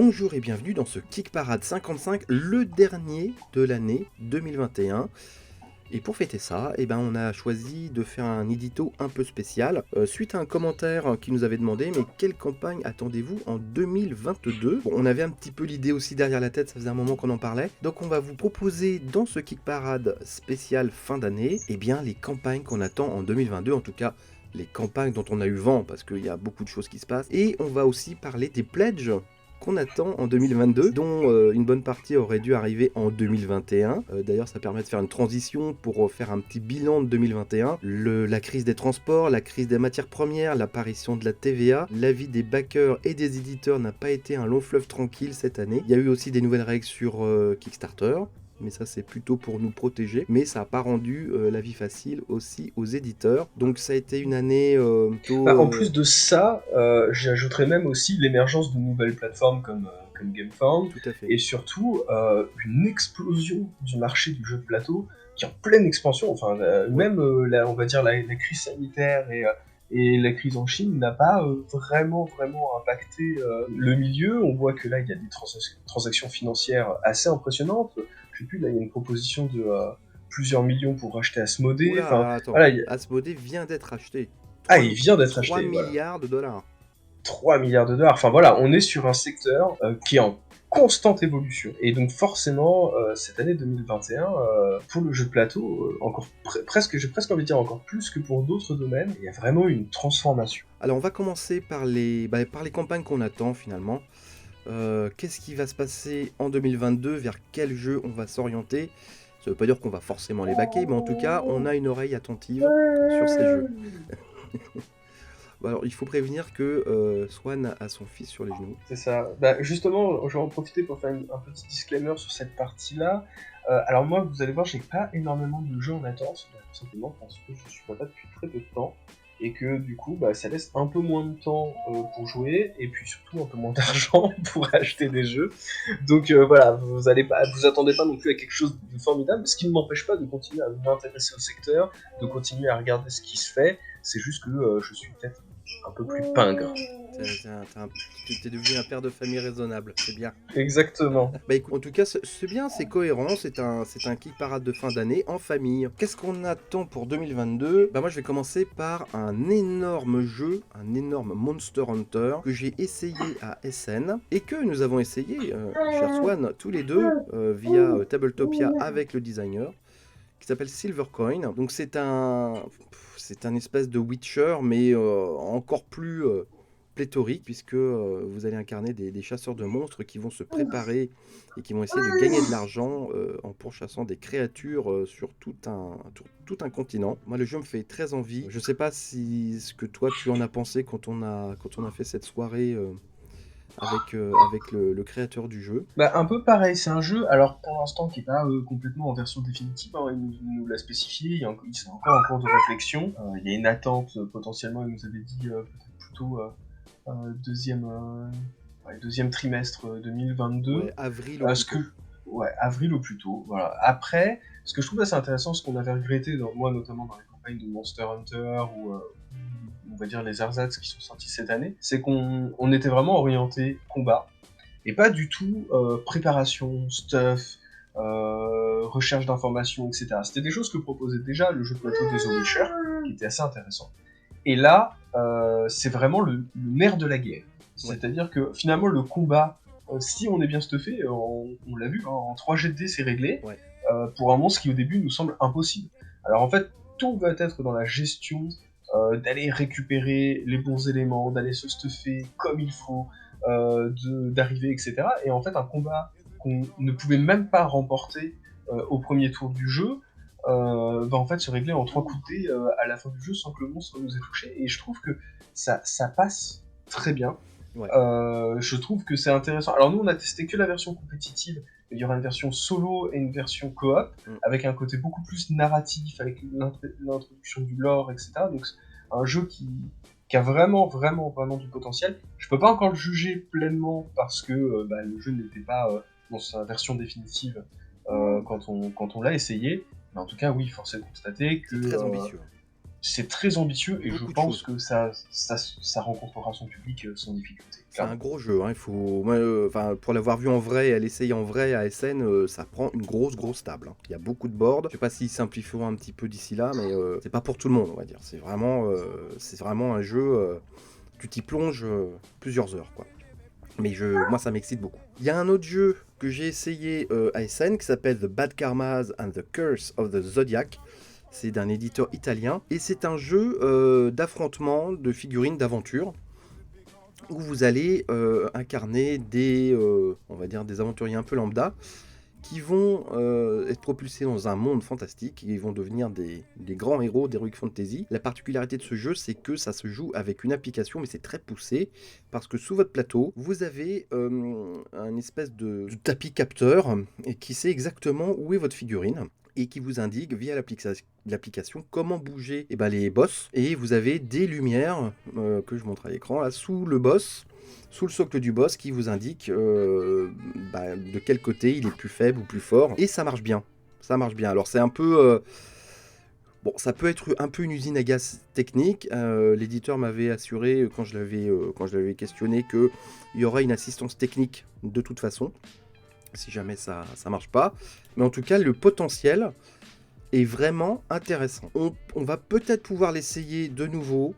Bonjour et bienvenue dans ce Kick Parade 55, le dernier de l'année 2021. Et pour fêter ça, on a choisi de faire un édito un peu spécial, suite à un commentaire qui nous avait demandé mais quelle campagne attendez-vous en 2022 ? Bon, on avait un petit peu l'idée aussi derrière la tête, ça faisait un moment qu'on en parlait. Donc on va vous proposer dans ce Kick Parade spécial fin d'année, les campagnes qu'on attend en 2022, en tout cas les campagnes dont on a eu vent, parce qu'il y a beaucoup de choses qui se passent. Et on va aussi parler des pledges qu'on attend en 2022, dont une bonne partie aurait dû arriver en 2021. D'ailleurs, ça permet de faire une transition pour faire un petit bilan de 2021. La crise des transports, la crise des matières premières, l'apparition de la TVA, l'avis des backers et des éditeurs n'a pas été un long fleuve tranquille cette année. Il y a eu aussi des nouvelles règles sur Kickstarter, mais ça c'est plutôt pour nous protéger, mais ça n'a pas rendu la vie facile aussi aux éditeurs. Donc ça a été une année plutôt... En plus de ça, j'ajouterais même aussi l'émergence de nouvelles plateformes comme GameFound, Tout à fait. et surtout une explosion du marché du jeu de plateau qui est en pleine expansion. Enfin, même on va dire la crise sanitaire et la crise en Chine n'a pas vraiment impacté le milieu. On voit que là il y a des transactions financières assez impressionnantes. Je sais plus, là il y a une proposition de plusieurs millions pour racheter Asmodée. Oula, Enfin, alors attends, voilà, Asmodée vient d'être acheté. il vient d'être 3 acheté, voilà. milliards de dollars. 3 milliards de dollars. Enfin voilà, on est sur un secteur qui est en constante évolution. Et donc forcément, cette année 2021, pour le jeu de plateau, j'ai presque envie de dire encore plus que pour d'autres domaines, il y a vraiment une transformation. Alors on va commencer par les campagnes qu'on attend finalement. Qu'est-ce qui va se passer en 2022? Vers quel jeu on va s'orienter? Ça veut pas dire qu'on va forcément les baquer, mais en tout cas, on a une oreille attentive sur ces jeux. Alors, il faut prévenir que Swan a son fils sur les genoux. C'est ça. Justement, je vais en profiter pour faire un petit disclaimer sur cette partie-là. Alors moi, vous allez voir, j'ai pas énormément de jeux en attente, tout simplement parce que je suis papa depuis très peu de temps, et que du coup, ça laisse un peu moins de temps pour jouer, et puis surtout un peu moins d'argent pour acheter des jeux. Donc voilà, vous attendez pas non plus à quelque chose de formidable, ce qui ne m'empêche pas de continuer à m'intéresser au secteur, de continuer à regarder ce qui se fait. C'est juste que je suis peut-être un peu plus pingre. T'es devenu un père de famille raisonnable, c'est bien. Exactement. Écoute, en tout cas, c'est bien, c'est cohérent, c'est un kick parade de fin d'année en famille. Qu'est-ce qu'on attend pour 2022? Moi je vais commencer par un énorme jeu, un énorme Monster Hunter que j'ai essayé à SN et que nous avons essayé, cher Swan, tous les deux via Tabletopia avec le designer, qui s'appelle Silvercoin. Donc c'est un espèce de Witcher, mais encore plus pléthorique, puisque vous allez incarner des chasseurs de monstres qui vont se préparer et qui vont essayer de gagner de l'argent en pourchassant des créatures sur tout un continent. Moi, le jeu me fait très envie. Je sais pas si ce que toi tu en as pensé quand on a fait cette soirée avec le créateur du jeu. Un peu pareil, c'est un jeu, alors pour l'instant qui n'est pas complètement en version définitive, hein, il nous l'a spécifié, il c'est encore en cours de réflexion, il y a une attente potentiellement, il nous avait dit peut-être plutôt deuxième, deuxième trimestre 2022, Ouais, avril au plus tôt. Avril au plus tôt, voilà. Après, ce que je trouve assez intéressant, ce qu'on avait regretté, moi notamment dans les campagnes de Monster Hunter ou on va dire les ersatz qui sont sortis cette année, c'est qu'on était vraiment orienté combat, et pas du tout préparation, stuff, recherche d'informations, etc. C'était des choses que proposait déjà le jeu de plateau de The Witcher, qui était assez intéressant. Et là, c'est vraiment le nerf de la guerre. Ouais. C'est-à-dire que finalement, le combat, si on est bien stuffé, on l'a vu, hein, en 3 jet de dés, c'est réglé, Ouais. pour un monstre qui au début nous semble impossible. Alors en fait, tout va être dans la gestion d'aller récupérer les bons éléments, d'aller se stuffer comme il faut, d'arriver, etc. Et en fait, un combat qu'on ne pouvait même pas remporter au premier tour du jeu, va en fait se régler en 3 coups de dés à la fin du jeu sans que le monstre nous ait touché. Et je trouve que ça passe très bien. Ouais. Je trouve que c'est intéressant. Alors nous, on a testé que la version compétitive. Il y aura une version solo et une version coop, avec un côté beaucoup plus narratif, avec l'introduction du lore, etc. Donc un jeu qui a vraiment du potentiel. Je peux pas encore le juger pleinement parce que le jeu n'était pas dans sa version définitive quand on l'a essayé. Mais en tout cas, oui, force est de constater que C'est très ambitieux. c'est très ambitieux et je Beaucoup de pense choses. que ça rencontrera son public sans difficulté, C'est un clairement. gros jeu, hein, il faut moi, enfin, pour l'avoir vu en vrai et à l'essayer en vrai à SN, ça prend une grosse table, hein. Il y a beaucoup de boards. Je sais pas s'ils simplifieront un petit peu d'ici là, mais c'est pas pour tout le monde, on va dire. C'est vraiment un jeu, tu t'y plonges, plusieurs heures, quoi. Mais moi, ça m'excite beaucoup. Il y a un autre jeu que j'ai essayé, à SN qui s'appelle The Bad Karmas and the Curse of the Zodiac. C'est d'un éditeur italien et c'est un jeu, d'affrontement, de figurines, d'aventure où vous allez incarner on va dire des aventuriers un peu lambda qui vont être propulsés dans un monde fantastique et ils vont devenir des grands héros d'Heroic Fantasy. La particularité de ce jeu, c'est que ça se joue avec une application, mais c'est très poussé, parce que sous votre plateau, vous avez un espèce de tapis capteur et qui sait exactement où est votre figurine et qui vous indique via l'application comment bouger les boss. Et vous avez des lumières que je montre à l'écran là, sous le boss, sous le socle du boss, qui vous indique de quel côté il est plus faible ou plus fort. Et ça marche bien. Ça marche bien. Alors c'est un peu... bon, ça peut être un peu une usine à gaz technique. L'éditeur m'avait assuré, quand je l'avais questionné, qu'il y aurait une assistance technique de toute façon, si jamais ça marche pas. Mais en tout cas, le potentiel est vraiment intéressant. On va peut-être pouvoir l'essayer de nouveau,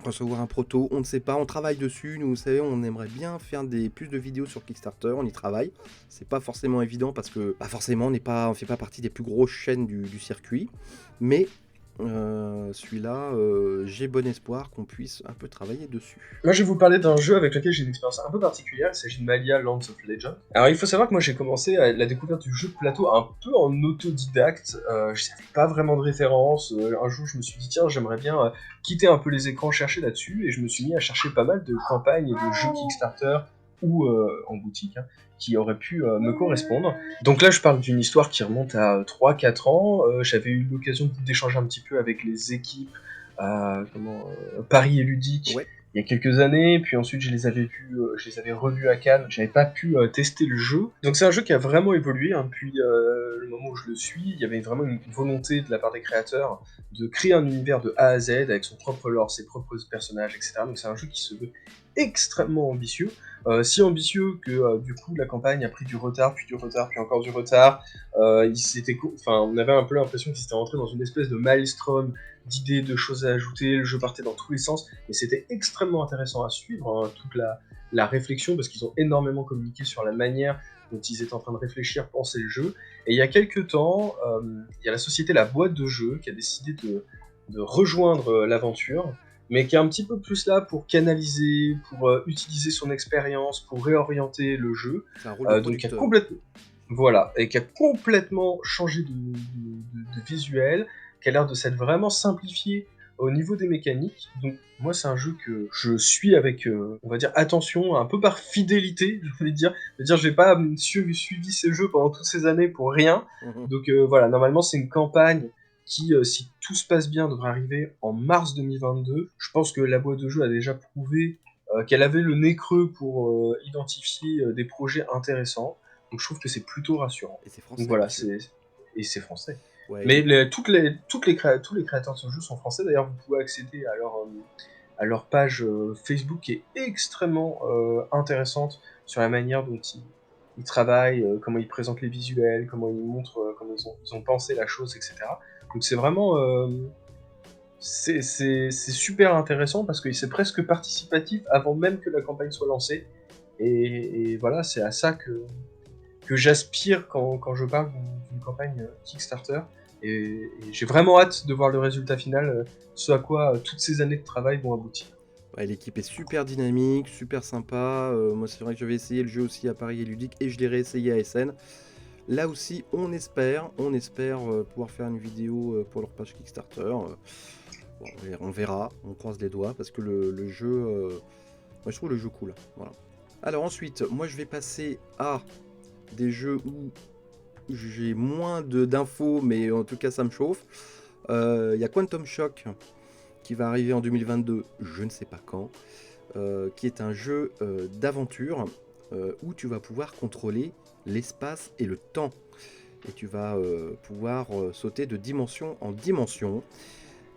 recevoir un proto, on ne sait pas, on travaille dessus. Nous, vous savez, on aimerait bien faire plus de vidéos sur Kickstarter, on y travaille. C'est pas forcément évident parce que forcément on fait pas partie des plus grosses chaînes du circuit, mais celui-là, j'ai bon espoir qu'on puisse un peu travailler dessus. Moi, je vais vous parler d'un jeu avec lequel j'ai une expérience un peu particulière. Il s'agit de Malia Lands of Legend. Alors, il faut savoir que moi, j'ai commencé à la découverte du jeu de plateau un peu en autodidacte. Je n'avais pas vraiment de référence. Un jour, je me suis dit, tiens, j'aimerais bien quitter un peu les écrans, chercher là-dessus. Et je me suis mis à chercher pas mal de campagnes et de jeux Kickstarter ou en boutique, hein, qui auraient pu me correspondre. Donc là, je parle d'une histoire qui remonte à 3-4 ans. J'avais eu l'occasion d'échanger un petit peu avec les équipes Paris et Ludique Ouais, il y a quelques années, puis ensuite je les avais vus, je les avais revus à Cannes. J'avais pas pu tester le jeu. Donc c'est un jeu qui a vraiment évolué, hein, depuis le moment où je le suis. Il y avait vraiment une volonté de la part des créateurs de créer un univers de A à Z avec son propre lore, ses propres personnages, etc. Donc c'est un jeu qui se veut extrêmement ambitieux. Si ambitieux que du coup la campagne a pris du retard, puis encore du retard. On avait un peu l'impression qu'ils étaient rentrés dans une espèce de maelstrom d'idées, de choses à ajouter, le jeu partait dans tous les sens, mais c'était extrêmement intéressant à suivre, hein, toute la réflexion, parce qu'ils ont énormément communiqué sur la manière dont ils étaient en train de réfléchir, penser le jeu. Et il y a quelques temps, il y a la société La Boîte de Jeux qui a décidé de rejoindre l'aventure, mais qui est un petit peu plus là pour canaliser, pour utiliser son expérience, pour réorienter le jeu, c'est un rôle de donc qui a producteur. complètement... Voilà, et qui a complètement changé de visuel, qui a l'air de s'être vraiment simplifié au niveau des mécaniques. Donc moi c'est un jeu que je suis avec, on va dire, attention, un peu par fidélité, je vais dire. Je vais pas suivi ces jeux pendant toutes ces années pour rien. Mhm. Donc voilà, normalement c'est une campagne qui, si tout se passe bien, devrait arriver en mars 2022. Je pense que la boîte de jeu a déjà prouvé qu'elle avait le nez creux pour identifier des projets intéressants. Donc je trouve que c'est plutôt rassurant. Et c'est Donc français en voilà, plus. et c'est français. Ouais, Mais tous les créateurs de ce jeu sont français. D'ailleurs, vous pouvez accéder à leur page Facebook qui est extrêmement intéressante sur la manière dont ils travaillent, comment ils présentent les visuels, comment ils montrent, comment ils ont pensé la chose, etc. Donc c'est vraiment c'est super intéressant parce que c'est presque participatif avant même que la campagne soit lancée. Et voilà, c'est à ça que j'aspire quand je parle d'une campagne Kickstarter. Et j'ai vraiment hâte de voir le résultat final, ce à quoi toutes ces années de travail vont aboutir. ouais, l'équipe est super dynamique, super sympa. Moi, c'est vrai que j'avais essayé le jeu aussi à Paris et Ludique et je l'ai réessayé à SN. Là aussi, on espère pouvoir faire une vidéo pour leur page Kickstarter. Bon, on verra, on croise les doigts parce que le jeu, moi je trouve le jeu cool. Voilà. Alors ensuite, moi je vais passer à des jeux où j'ai moins d'infos, mais en tout cas ça me chauffe. Il y a Quantum Shock qui va arriver en 2022, je ne sais pas quand, qui est un jeu d'aventure où tu vas pouvoir contrôler l'espace et le temps. Et tu vas pouvoir sauter de dimension en dimension.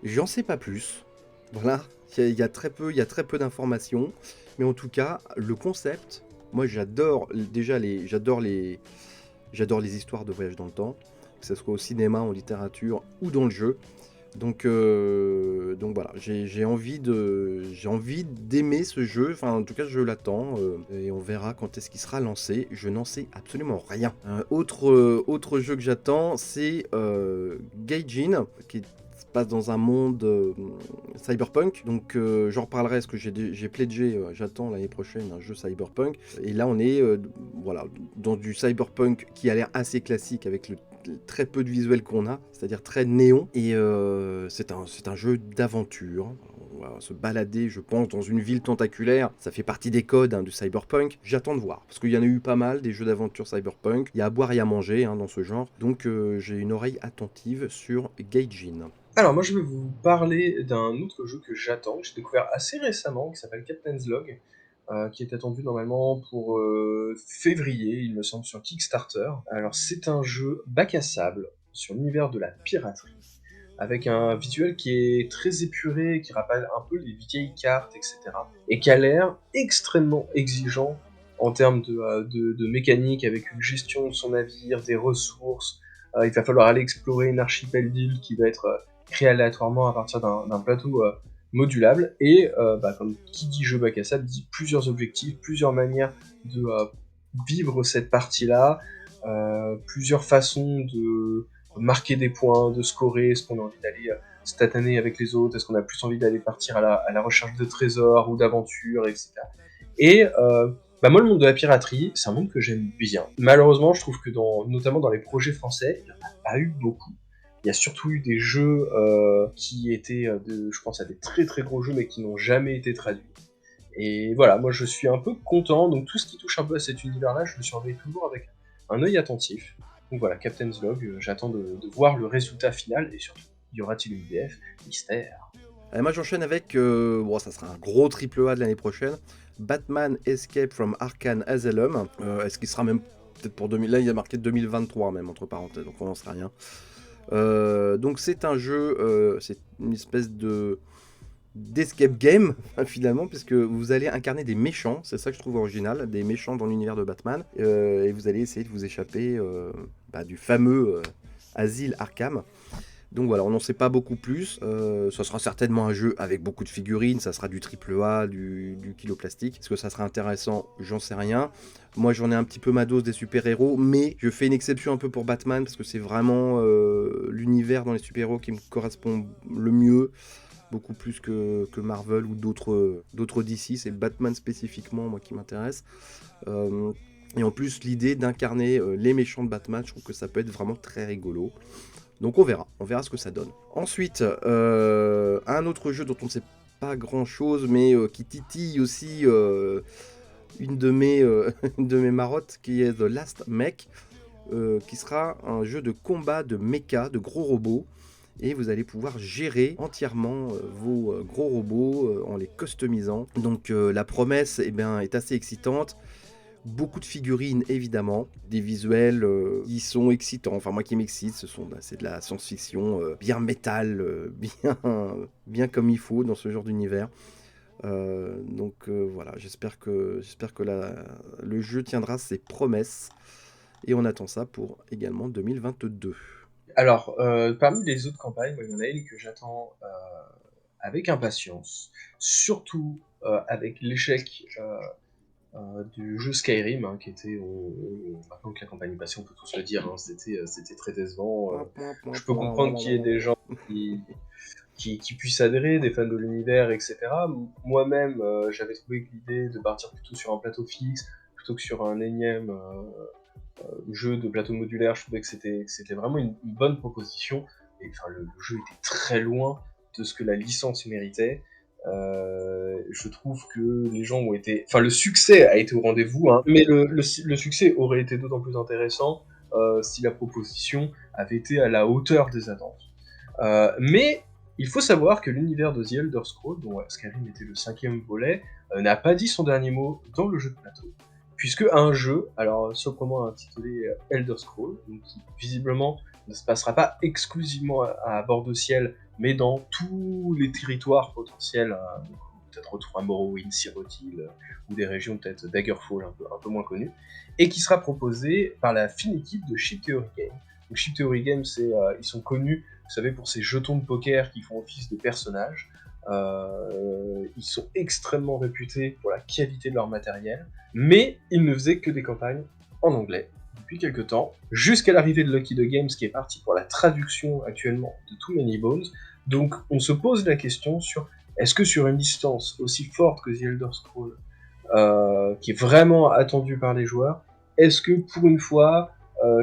J'en sais pas plus. Voilà, il y a très peu, il y a très peu d'informations. Mais en tout cas, le concept, moi j'adore déjà j'adore les histoires de voyage dans le temps, que ce soit au cinéma, en littérature ou dans le jeu. Donc voilà, j'ai envie d'aimer ce jeu. Enfin, en tout cas, je l'attends et on verra quand est-ce qu'il sera lancé. Je n'en sais absolument rien. Autre jeu que j'attends, c'est Gaijin, qui se passe dans un monde cyberpunk. Donc j'en reparlerai parce que j'ai pledgé, j'attends l'année prochaine un jeu cyberpunk. Et là, on est voilà, dans du cyberpunk qui a l'air assez classique avec le très peu de visuels qu'on a, c'est-à-dire très néon. Et c'est un jeu d'aventure. On va se balader, je pense, dans une ville tentaculaire. Ça fait partie des codes du cyberpunk. J'attends de voir, parce qu'il y en a eu pas mal, des jeux d'aventure cyberpunk. Il y a à boire et à manger dans ce genre. Donc j'ai une oreille attentive sur Gaijin. Alors moi je vais vous parler d'un autre jeu que j'attends, que j'ai découvert assez récemment, qui s'appelle Captain's Log, qui est attendu normalement pour février, il me semble, sur Kickstarter. Alors c'est un jeu bac à sable sur l'univers de la piraterie, avec un visuel qui est très épuré, qui rappelle un peu les vieilles cartes, etc. Et qui a l'air extrêmement exigeant en termes de mécanique, avec une gestion de son navire, des ressources. Il va falloir aller explorer une archipel d'îles qui va être créée aléatoirement à partir d'un plateau modulable. Et comme qui dit jeu bac à sable, dit plusieurs objectifs, plusieurs manières de vivre cette partie-là, plusieurs façons de marquer des points, de scorer, est-ce qu'on a envie d'aller stataner avec les autres, est-ce qu'on a plus envie d'aller partir à la recherche de trésors ou d'aventures, etc. Et moi, le monde de la piraterie, c'est un monde que j'aime bien. Malheureusement, je trouve que notamment dans les projets français, il n'y en a pas eu beaucoup. Il y a surtout eu des jeux qui étaient, je pense à des très très gros jeux, mais qui n'ont jamais été traduits. Et voilà, moi je suis un peu content, donc tout ce qui touche un peu à cet univers-là, je le surveille toujours avec un œil attentif. Donc voilà, Captain's Log, j'attends de voir le résultat final, et surtout, y aura-t-il une VF? Mystère. Moi j'enchaîne avec, bon, ça sera un gros triple A de l'année prochaine, Batman Escape from Arkham Asylum. Est-ce qu'il sera même peut-être pour 2000, là il y a marqué 2023 même entre parenthèses, donc on n'en sait rien. Donc c'est un jeu, c'est une espèce de d'escape game finalement, puisque vous allez incarner des méchants, c'est ça que je trouve original, des méchants dans l'univers de Batman, et vous allez essayer de vous échapper du fameux asile Arkham. Donc voilà, on n'en sait pas beaucoup plus. Ça sera certainement un jeu avec beaucoup de figurines, ça sera du triple A, du kilo plastique. Est-ce que ça sera intéressant? J'en sais rien. Moi j'en ai un petit peu ma dose des super-héros, mais je fais une exception un peu pour Batman, parce que c'est vraiment l'univers dans les super-héros qui me correspond le mieux. Beaucoup plus que Marvel ou d'autres DC, c'est Batman spécifiquement moi qui m'intéresse. Et en plus l'idée d'incarner les méchants de Batman, je trouve que ça peut être vraiment très rigolo. Donc on verra ce que ça donne. Ensuite, un autre jeu dont on ne sait pas grand chose, mais qui titille aussi une de mes, une de mes marottes, qui est The Last Mech, qui sera un jeu de combat de mecha, de gros robots. Et vous allez pouvoir gérer entièrement vos gros robots en les customisant. Donc la promesse est assez excitante. Beaucoup de figurines évidemment, des visuels qui sont excitants, enfin moi qui m'excite, c'est de la science-fiction bien métal, bien comme il faut dans ce genre d'univers. Voilà, j'espère que le jeu tiendra ses promesses et on attend ça pour également 2022. Alors, parmi les autres campagnes, moi, il y en a une que j'attends avec impatience, surtout avec l'échec du jeu Skyrim, qui était, maintenant que la campagne est passée, on peut tous le dire, c'était très décevant. Je peux comprendre qu'il y ait des gens qui puissent adhérer, des fans de l'univers, etc. Moi-même, j'avais trouvé que l'idée de partir plutôt sur un plateau fixe, plutôt que sur un énième jeu de plateau modulaire, je trouvais que c'était vraiment une bonne proposition. Et enfin, le jeu était très loin de ce que la licence méritait. Je trouve que les gens ont été... Enfin, le succès a été au rendez-vous, mais le succès aurait été d'autant plus intéressant si la proposition avait été à la hauteur des attentes. Mais il faut savoir que l'univers de The Elder Scrolls, dont Skyrim était le 5e volet, n'a pas dit son dernier mot dans le jeu de plateau. Puisque un jeu, alors sobrement intitulé Elder Scrolls, donc qui visiblement ne se passera pas exclusivement à bord de ciel, mais dans tous les territoires potentiels, peut-être retrouver Morrowind, Cyrodiil, ou des régions peut-être Daggerfall un peu moins connues, et qui sera proposé par la fine équipe de Chip Theory Games. Donc Chip Theory Games, ils sont connus, vous savez, pour ces jetons de poker qui font office de personnages. Ils sont extrêmement réputés pour la qualité de leur matériel, mais ils ne faisaient que des campagnes en anglais depuis quelques temps, jusqu'à l'arrivée de Lucky the Games qui est parti pour la traduction actuellement de Too Many Bones. Donc on se pose la question sur est-ce que sur une licence aussi forte que The Elder Scrolls, qui est vraiment attendue par les joueurs, est-ce que pour une fois,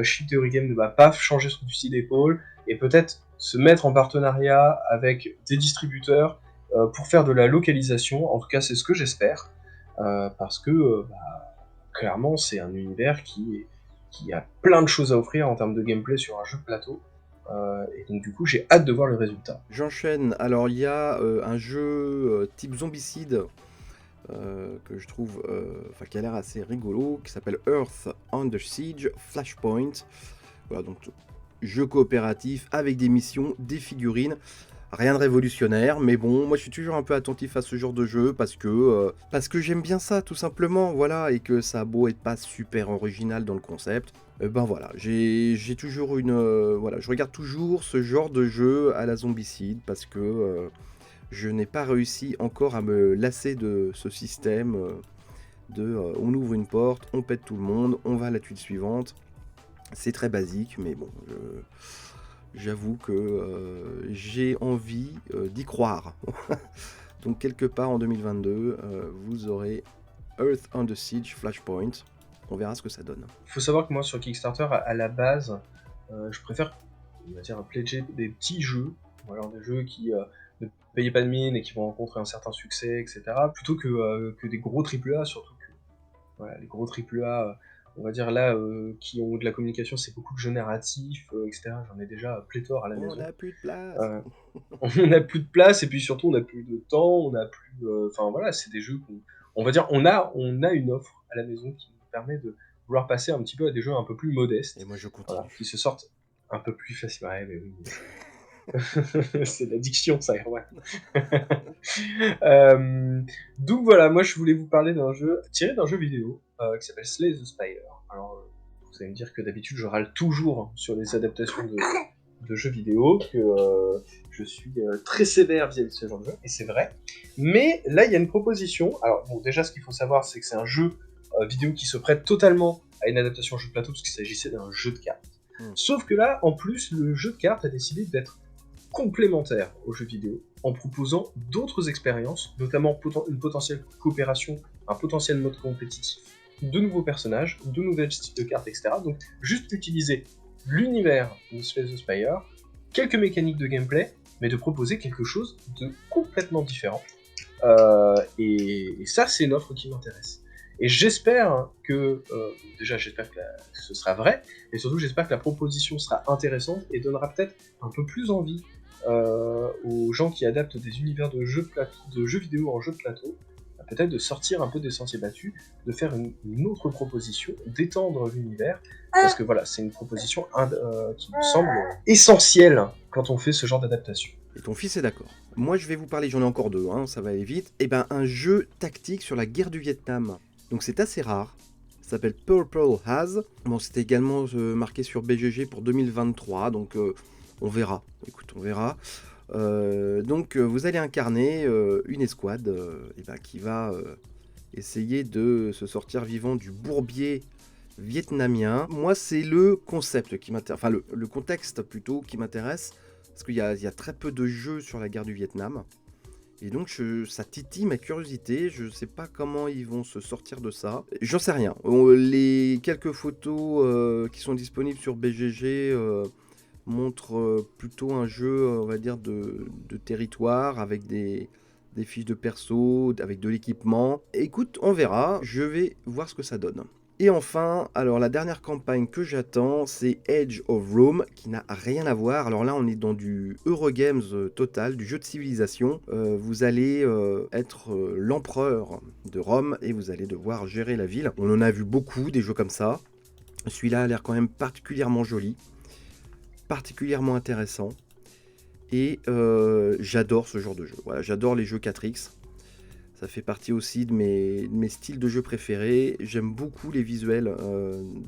Chip Theory Games ne va pas changer son fusil d'épaule et peut-être se mettre en partenariat avec des distributeurs pour faire de la localisation. En tout cas, c'est ce que j'espère, parce que clairement, c'est un univers qui a plein de choses à offrir en termes de gameplay sur un jeu de plateau. Et donc du coup, j'ai hâte de voir le résultat. J'enchaîne. Alors, il y a un jeu type zombicide que je trouve, qui a l'air assez rigolo, qui s'appelle Earth Under Siege Flashpoint. Voilà, donc jeu coopératif avec des missions, des figurines. Rien de révolutionnaire, mais bon, moi je suis toujours un peu attentif à ce genre de jeu parce que j'aime bien ça tout simplement, voilà, et que ça a beau être pas super original dans le concept, ben voilà, j'ai toujours voilà, je regarde toujours ce genre de jeu à la zombicide parce que je n'ai pas réussi encore à me lasser de ce système on ouvre une porte, on pète tout le monde, on va à la tuile suivante. C'est très basique, mais bon, j'avoue que j'ai envie d'y croire. Donc quelque part en 2022, vous aurez Earth Under Siege Flashpoint. On verra ce que ça donne. Il faut savoir que moi sur Kickstarter, à la base, je préfère, on va dire, pledger des petits jeux, ou alors des jeux qui ne payaient pas de mine et qui vont rencontrer un certain succès, etc. Plutôt que des gros AAA, surtout que voilà, les gros AAA, on va dire là, qui ont de la communication, c'est beaucoup de jeux narratifs, etc. J'en ai déjà pléthore à la On maison. n'a plus de place. On n'a plus de place et puis surtout on n'a plus de temps, on n'a plus. Enfin voilà, c'est des jeux on va dire, on a une offre à la maison qui nous permet de vouloir passer un petit peu à des jeux un peu plus modestes, Et moi je voilà, continue. qui se sortent un peu plus facilement. Ouais, mais oui. C'est l'addiction, ça, ouais. Donc voilà, moi je voulais vous parler d'un jeu tiré d'un jeu vidéo qui s'appelle Slay the Spire. Alors, vous allez me dire que d'habitude je râle toujours sur les adaptations de jeux vidéo, que je suis très sévère vis-à-vis de ce genre de jeu, et c'est vrai. Mais là, il y a une proposition. Alors, bon, déjà, ce qu'il faut savoir, c'est que c'est un jeu vidéo qui se prête totalement à une adaptation jeu de plateau, parce qu'il s'agissait d'un jeu de cartes. Sauf que là, en plus, le jeu de cartes a décidé d'être complémentaire aux jeux vidéo, en proposant d'autres expériences, notamment une potentielle coopération, un potentiel mode compétitif, de nouveaux personnages, de nouvelles styles de cartes, etc. Donc, juste utiliser l'univers de Slay the Spire, quelques mécaniques de gameplay, mais de proposer quelque chose de complètement différent. Et ça, c'est une offre qui m'intéresse. Et j'espère que, déjà j'espère que ce sera vrai, et surtout j'espère que la proposition sera intéressante et donnera peut-être un peu plus envie aux gens qui adaptent des univers de jeux vidéo en jeux de plateau, peut-être de sortir un peu des sentiers battus, de faire une autre proposition, d'étendre l'univers, parce que voilà, c'est une proposition qui me semble essentielle quand on fait ce genre d'adaptation. Et ton fils est d'accord. Moi je vais vous parler, j'en ai encore deux, ça va aller vite. Et ben un jeu tactique sur la guerre du Vietnam. Donc c'est assez rare. Ça s'appelle Purple Haze. Bon, c'était également marqué sur BGG pour 2023, donc on verra. Écoute, on verra. Donc vous allez incarner une escouade qui va essayer de se sortir vivant du bourbier vietnamien. Moi, c'est le concept qui m'intéresse, enfin le contexte plutôt qui m'intéresse, parce qu'il y a très peu de jeux sur la guerre du Vietnam. Et donc ça titille ma curiosité, je sais pas comment ils vont se sortir de ça. J'en sais rien. Les quelques photos qui sont disponibles sur BGG montrent plutôt un jeu, on va dire, de territoire, avec des fiches de perso, avec de l'équipement. Écoute, on verra, je vais voir ce que ça donne. Et enfin, alors la dernière campagne que j'attends, c'est Age of Rome, qui n'a rien à voir. Alors là, on est dans du Eurogames total, du jeu de civilisation. Vous allez être l'empereur de Rome et vous allez devoir gérer la ville. On en a vu beaucoup, des jeux comme ça. Celui-là a l'air quand même particulièrement joli, particulièrement intéressant. Et j'adore ce genre de jeu. Voilà, j'adore les jeux 4X. Ça fait partie aussi de mes styles de jeu préférés. J'aime beaucoup les visuels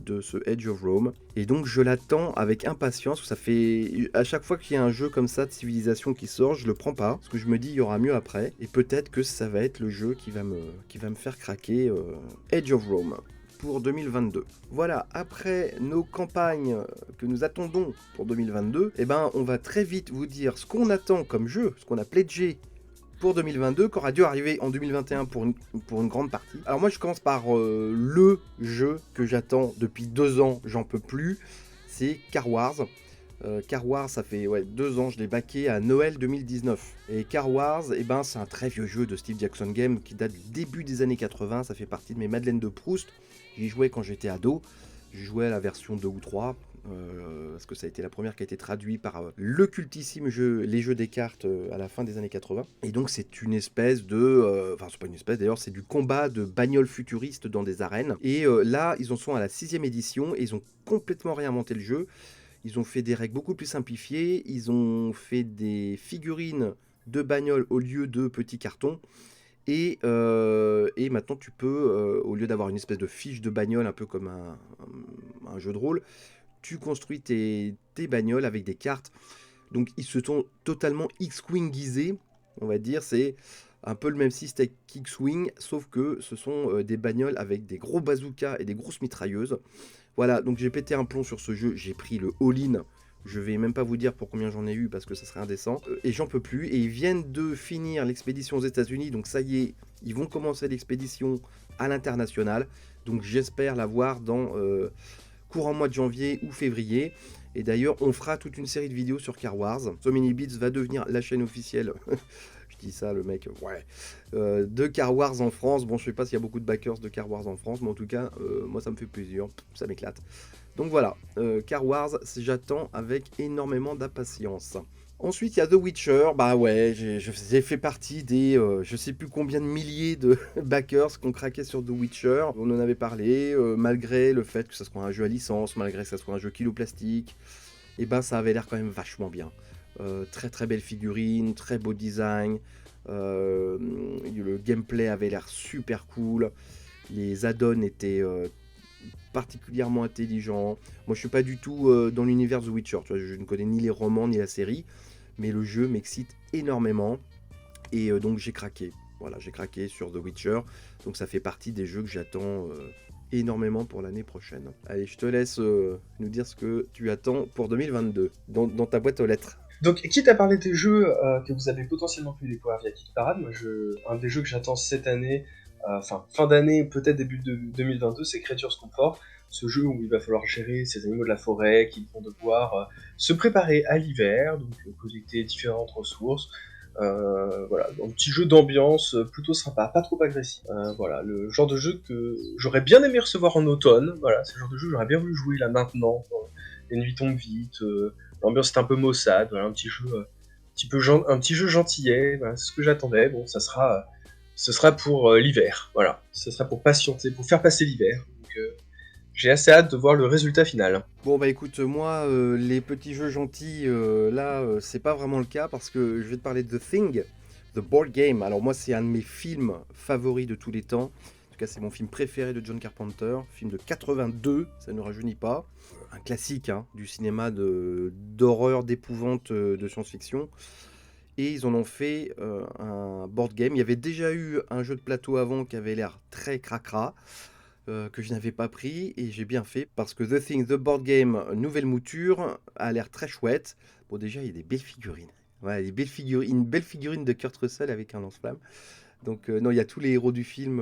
de ce Edge of Rome. Et donc je l'attends avec impatience. Ça fait à chaque fois qu'il y a un jeu comme ça de civilisation qui sort, je le prends pas. Parce que je me dis il y aura mieux après. Et peut-être que ça va être le jeu qui va me faire craquer Edge of Rome pour 2022. Voilà, après nos campagnes que nous attendons pour 2022, eh ben, on va très vite vous dire ce qu'on attend comme jeu, ce qu'on a pledgé pour 2022, qui aura dû arriver en 2021 pour une grande partie. Alors moi je commence par le jeu que j'attends depuis 2 ans, j'en peux plus, c'est Car Wars. Car Wars, ça fait 2 ans, je l'ai backé à Noël 2019. Et Car Wars, eh ben, c'est un très vieux jeu de Steve Jackson Game qui date du début des années 80, ça fait partie de mes Madeleines de Proust. J'y jouais quand j'étais ado, j'y jouais à la version 2 ou 3, parce que ça a été la première qui a été traduite par le cultissime jeu Les Jeux des cartes à la fin des années 80. Et donc c'est une espèce de... Enfin c'est pas une espèce d'ailleurs, c'est du combat de bagnoles futuristes dans des arènes. Et là ils en sont à la 6ème édition et ils ont complètement réinventé le jeu. Ils ont fait des règles beaucoup plus simplifiées, ils ont fait des figurines de bagnoles au lieu de petits cartons. Et maintenant tu peux, au lieu d'avoir une espèce de fiche de bagnole un peu comme un jeu de rôle, tu construis tes bagnoles avec des cartes. Donc ils se sont totalement X-Wingisés, on va dire. C'est un peu le même système qu'X-Wing, sauf que ce sont des bagnoles avec des gros bazookas et des grosses mitrailleuses. Voilà, donc j'ai pété un plomb sur ce jeu, j'ai pris le all-in. Je vais même pas vous dire pour combien j'en ai eu parce que ça serait indécent. Et j'en peux plus. Et ils viennent de finir l'expédition aux États-Unis, donc ça y est, ils vont commencer l'expédition à l'international. Donc j'espère la voir dans courant mois de janvier ou février. Et d'ailleurs, on fera toute une série de vidéos sur Car Wars. So Many Bits va devenir la chaîne officielle. Je dis ça, le mec, de Car Wars en France. Bon, je sais pas s'il y a beaucoup de backers de Car Wars en France, mais en tout cas, moi ça me fait plaisir, ça m'éclate. Donc voilà, Car Wars, j'attends avec énormément d'impatience. Ensuite, il y a The Witcher. Bah ouais, j'ai fait partie des je sais plus combien de milliers de backers qu'on craquait sur The Witcher. On en avait parlé, malgré le fait que ça soit un jeu à licence, malgré que ça soit un jeu kilo-plastique, et ben ça avait l'air quand même vachement bien. Très très belle figurine, très beau design. Le gameplay avait l'air super cool. Les add-ons étaient particulièrement intelligents. Moi je suis pas du tout dans l'univers The Witcher, tu vois, je ne connais ni les romans ni la série, mais le jeu m'excite énormément et donc j'ai craqué. Voilà, j'ai craqué sur The Witcher, donc ça fait partie des jeux que j'attends énormément pour l'année prochaine. Allez, je te laisse nous dire ce que tu attends pour 2022 dans ta boîte aux lettres. Donc, quitte à parler des jeux que vous avez potentiellement pu découvrir via Kit Parade, moi, un des jeux que j'attends cette année, fin d'année, peut-être début de 2022, c'est Creatures Comfort, ce jeu où il va falloir gérer ces animaux de la forêt qui vont devoir se préparer à l'hiver, donc collecter différentes ressources. Voilà, un petit jeu d'ambiance plutôt sympa, pas trop agressif. Voilà, le genre de jeu que j'aurais bien aimé recevoir en automne. Voilà, c'est le genre de jeu que j'aurais bien voulu jouer là maintenant. Les nuits tombent vite. L'ambiance est un peu maussade, voilà, un petit jeu gentillet, voilà, c'est ce que j'attendais. Bon, ce sera pour l'hiver, voilà, ce sera pour patienter, pour faire passer l'hiver. Donc, j'ai assez hâte de voir le résultat final. Bon bah écoute, moi les petits jeux gentils là c'est pas vraiment le cas parce que je vais te parler de The Thing, The Board Game. Alors moi c'est un de mes films favoris de tous les temps. En tout cas c'est mon film préféré de John Carpenter, film de 82, ça ne rajeunit pas. Un classique hein, du cinéma d'horreur, d'épouvante, de science-fiction. Et ils en ont fait un board game. Il y avait déjà eu un jeu de plateau avant qui avait l'air très cracra, que je n'avais pas pris, et j'ai bien fait, parce que The Thing, The Board Game, nouvelle mouture, a l'air très chouette. Bon déjà, il y a des belles figurines. Voilà, des belles figurines, une belle figurine de Kurt Russell avec un lance-flamme. Donc non, il y a tous les héros du film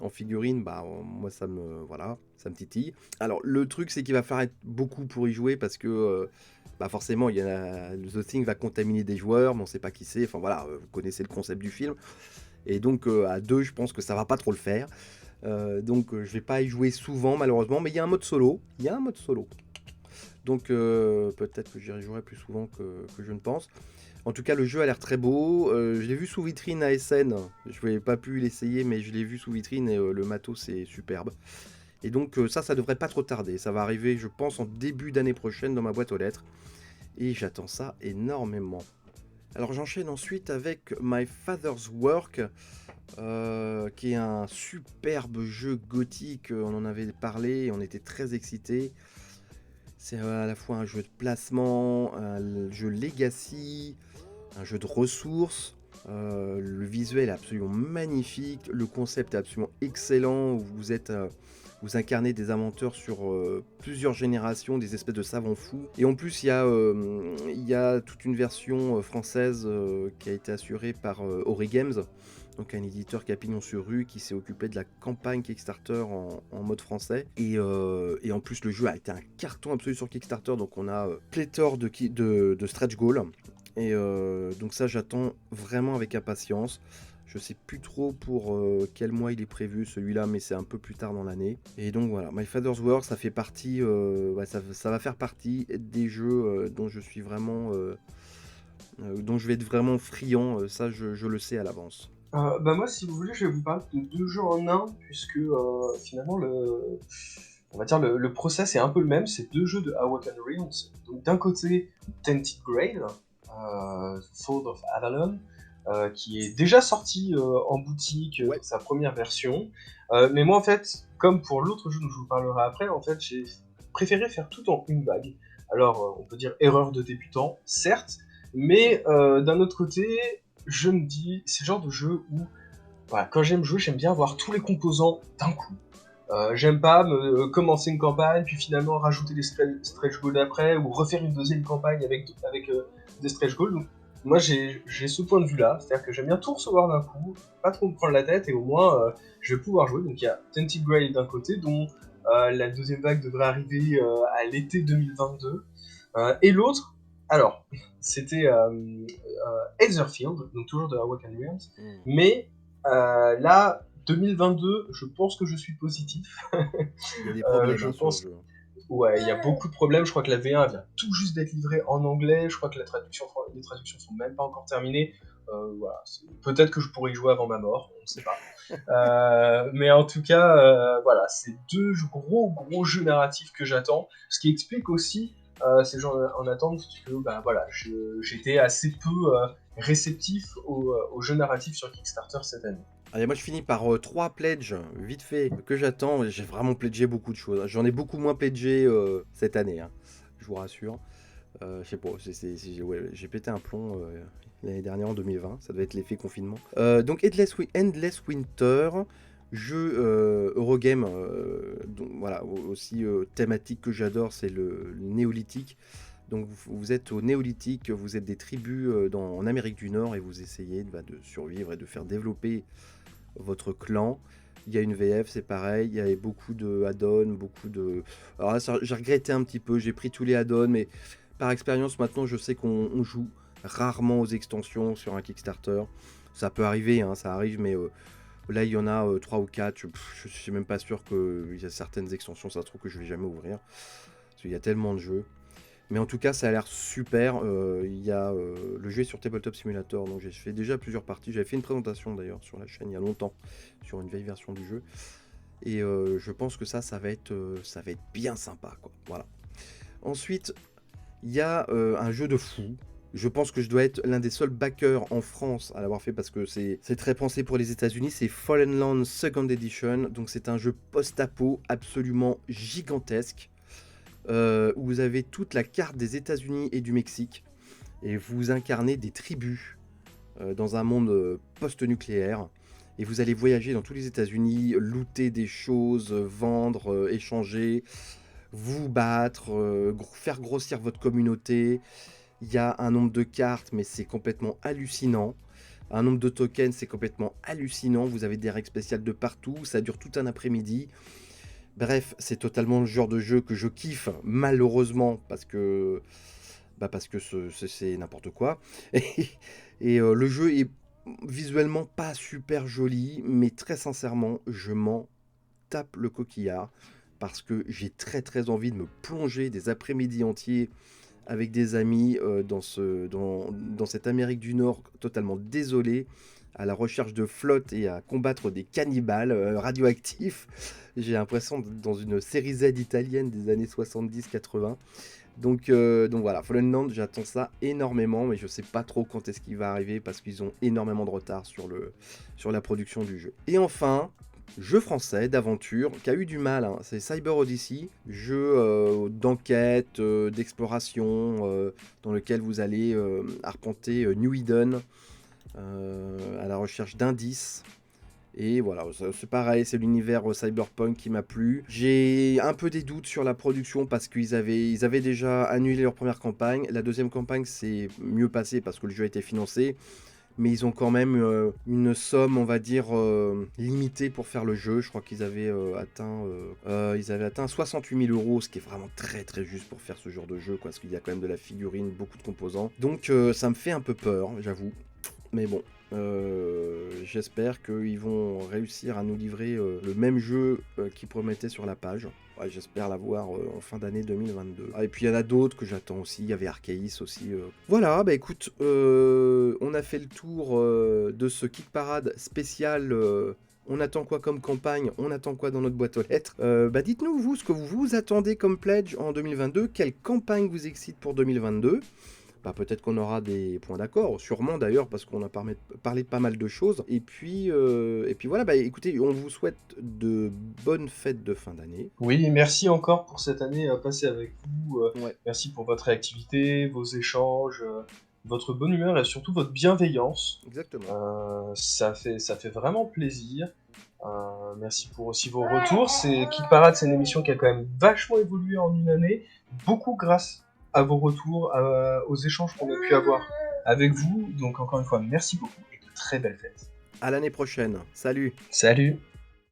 en figurine, bah moi ça me titille. Alors le truc c'est qu'il va falloir être beaucoup pour y jouer parce que bah forcément The Thing va contaminer des joueurs, mais on sait pas qui c'est. Enfin voilà, vous connaissez le concept du film. Et donc à deux, je pense que ça va pas trop le faire. Donc je vais pas y jouer souvent malheureusement, mais il y a un mode solo. Il y a un mode solo. Donc peut-être que j'y jouerai plus souvent que je ne pense. En tout cas, le jeu a l'air très beau. Je l'ai vu sous vitrine à Essen. Je n'avais pas pu l'essayer, mais je l'ai vu sous vitrine et le matos c'est superbe. Et donc ça devrait pas trop tarder. Ça va arriver, je pense, en début d'année prochaine dans ma boîte aux lettres. Et j'attends ça énormément. Alors j'enchaîne ensuite avec My Father's Work, qui est un superbe jeu gothique. On en avait parlé et on était très excités. C'est à la fois un jeu de placement, un jeu legacy, un jeu de ressources. Le visuel est absolument magnifique, le concept est absolument excellent. Vous incarnez des inventeurs sur plusieurs générations, des espèces de savants fous. Et en plus, il y a toute une version française qui a été assurée par Ori Games, donc un éditeur qui a pignon sur rue, qui s'est occupé de la campagne Kickstarter en mode français. Et en plus, le jeu a été un carton absolu sur Kickstarter, donc on a pléthore de stretch goals. Et donc ça, j'attends vraiment avec impatience. Je sais plus trop pour quel mois il est prévu celui-là, mais c'est un peu plus tard dans l'année. Et donc voilà, My Father's Work, ça fait partie, ça va faire partie des jeux dont je suis vraiment, dont je vais être vraiment friand. Ça, je le sais à l'avance. Bah moi, si vous voulez, je vais vous parler de deux jeux en un, puisque finalement, on va dire le process est un peu le même. C'est deux jeux de Awaken Realms. Donc d'un côté, Tainted Grail, Sword of Avalon, qui est déjà sorti en boutique Ouais. dans sa première version. Mais moi, en fait, comme pour l'autre jeu dont je vous parlerai après, en fait, j'ai préféré faire tout en une vague. Alors, on peut dire erreur de débutant, certes, mais d'un autre côté, je me dis, c'est le genre de jeu où, voilà, quand j'aime jouer, j'aime bien avoir tous les composants d'un coup. J'aime pas commencer une campagne, puis finalement rajouter des stretch goals après, ou refaire une deuxième campagne avec des stretch goals. Donc, moi, j'ai ce point de vue-là, c'est-à-dire que j'aime bien tout recevoir d'un coup, pas trop me prendre la tête, et au moins, je vais pouvoir jouer. Donc il y a Tainted Grail d'un côté, dont la deuxième vague devrait arriver à l'été 2022. Et l'autre, alors, c'était Etherfield, donc toujours de Awaken Realms, Mm. mais là, 2022, je pense que je suis positif. Il y a des problèmes Je sur le pense, jeu. ouais, il y a beaucoup de problèmes. Je crois que la V1 vient tout juste d'être livrée en anglais. Je crois que les traductions sont même pas encore terminées. Voilà, peut-être que je pourrais y jouer avant ma mort, on ne sait pas. Mais en tout cas, voilà, c'est deux gros jeux narratifs que j'attends. Ce qui explique aussi ces jeux en attente, parce que bah, voilà, j'étais assez peu réceptif aux jeux narratifs sur Kickstarter cette année. Allez, moi je finis par 3 pledges vite fait que j'attends. J'ai vraiment pledgé beaucoup de choses. J'en ai beaucoup moins pledgé cette année, hein, je vous rassure. Je sais pas, ouais, j'ai pété un plomb l'année dernière en 2020, ça devait être l'effet confinement. Donc Endless Winter, jeu Eurogame, donc, voilà, aussi thématique que j'adore, c'est le néolithique. Donc vous êtes au néolithique, vous êtes des tribus en Amérique du Nord et vous essayez de survivre et de faire développer votre clan. Il y a une VF, c'est pareil, il y avait beaucoup de add-ons, beaucoup de... Alors là, j'ai regretté un petit peu, j'ai pris tous les add-ons, mais par expérience, maintenant, je sais qu'on joue rarement aux extensions sur un Kickstarter. Ça peut arriver, hein, ça arrive, mais là, il y en a 3 ou 4. Je suis même pas sûr qu'il y a certaines extensions, ça se trouve que je vais jamais ouvrir. Parce qu'il y a tellement de jeux. Mais en tout cas, ça a l'air super. Il y a le jeu est sur Tabletop Simulator, donc j'ai fait déjà plusieurs parties. J'avais fait une présentation d'ailleurs sur la chaîne il y a longtemps, sur une vieille version du jeu. Et je pense que ça va être bien sympa, quoi. Voilà. Ensuite, il y a un jeu de fou. Je pense que je dois être l'un des seuls backers en France à l'avoir fait parce que c'est très pensé pour les États-Unis. C'est Fallen Land Second Edition. Donc c'est un jeu post-apo absolument gigantesque où vous avez toute la carte des États-Unis et du Mexique et vous incarnez des tribus dans un monde post-nucléaire. Et vous allez voyager dans tous les États-Unis, looter des choses, vendre, échanger, vous battre, faire grossir votre communauté. Il y a un nombre de cartes, mais c'est complètement hallucinant. Un nombre de tokens, c'est complètement hallucinant. Vous avez des règles spéciales de partout. Ça dure tout un après-midi. Bref, c'est totalement le genre de jeu que je kiffe, malheureusement, parce que c'est n'importe quoi. Et le jeu est visuellement pas super joli, mais très sincèrement, je m'en tape le coquillard parce que j'ai très envie de me plonger des après-midi entiers avec des amis dans cette Amérique du Nord totalement désolée, à la recherche de flotte et à combattre des cannibales radioactifs. J'ai l'impression d'être dans une série Z italienne des années 70-80. Donc voilà, Fallen Land, j'attends ça énormément, mais je sais pas trop quand est-ce qu'il va arriver parce qu'ils ont énormément de retard sur la production du jeu. Et enfin, jeu français d'aventure qui a eu du mal, hein, c'est Cyber Odyssey, jeu d'enquête, d'exploration, dans lequel vous allez arpenter New Eden à la recherche d'indices. Et voilà, c'est pareil, c'est l'univers cyberpunk qui m'a plu. J'ai un peu des doutes sur la production parce ils avaient déjà annulé leur première campagne. La deuxième campagne s'est mieux passée parce que le jeu a été financé. Mais ils ont quand même une somme, on va dire, limitée pour faire le jeu. Je crois qu'ils avaient atteint 68 000 euros, ce qui est vraiment très très juste pour faire ce genre de jeu, quoi, parce qu'il y a quand même de la figurine, beaucoup de composants. Donc ça me fait un peu peur, j'avoue. Mais bon, j'espère qu'ils vont réussir à nous livrer le même jeu qu'ils promettaient sur la page. Ouais, j'espère l'avoir en fin d'année 2022. Ah, et puis il y en a d'autres que j'attends aussi. Il y avait Arceus aussi. Voilà, bah écoute, on a fait le tour de ce Kit Parade spécial. On attend quoi comme campagne? On attend quoi dans notre boîte aux lettres? Bah dites-nous, vous, ce que vous attendez comme pledge en 2022. Quelle campagne vous excite pour 2022? Bah, peut-être qu'on aura des points d'accord, sûrement d'ailleurs, parce qu'on a parlé de pas mal de choses. Et puis voilà, bah écoutez, on vous souhaite de bonnes fêtes de fin d'année. Oui, merci encore pour cette année passée avec vous. Ouais, Merci pour votre réactivité, vos échanges, votre bonne humeur et surtout votre bienveillance. exactement. Ça fait vraiment plaisir. Merci pour aussi vos retours. Kick Parade, c'est une émission qui a quand même vachement évolué en une année, beaucoup grâce à vos retours, aux échanges qu'on a pu avoir avec vous. Donc encore une fois, merci beaucoup et de très belles fêtes. À l'année prochaine. Salut! Salut!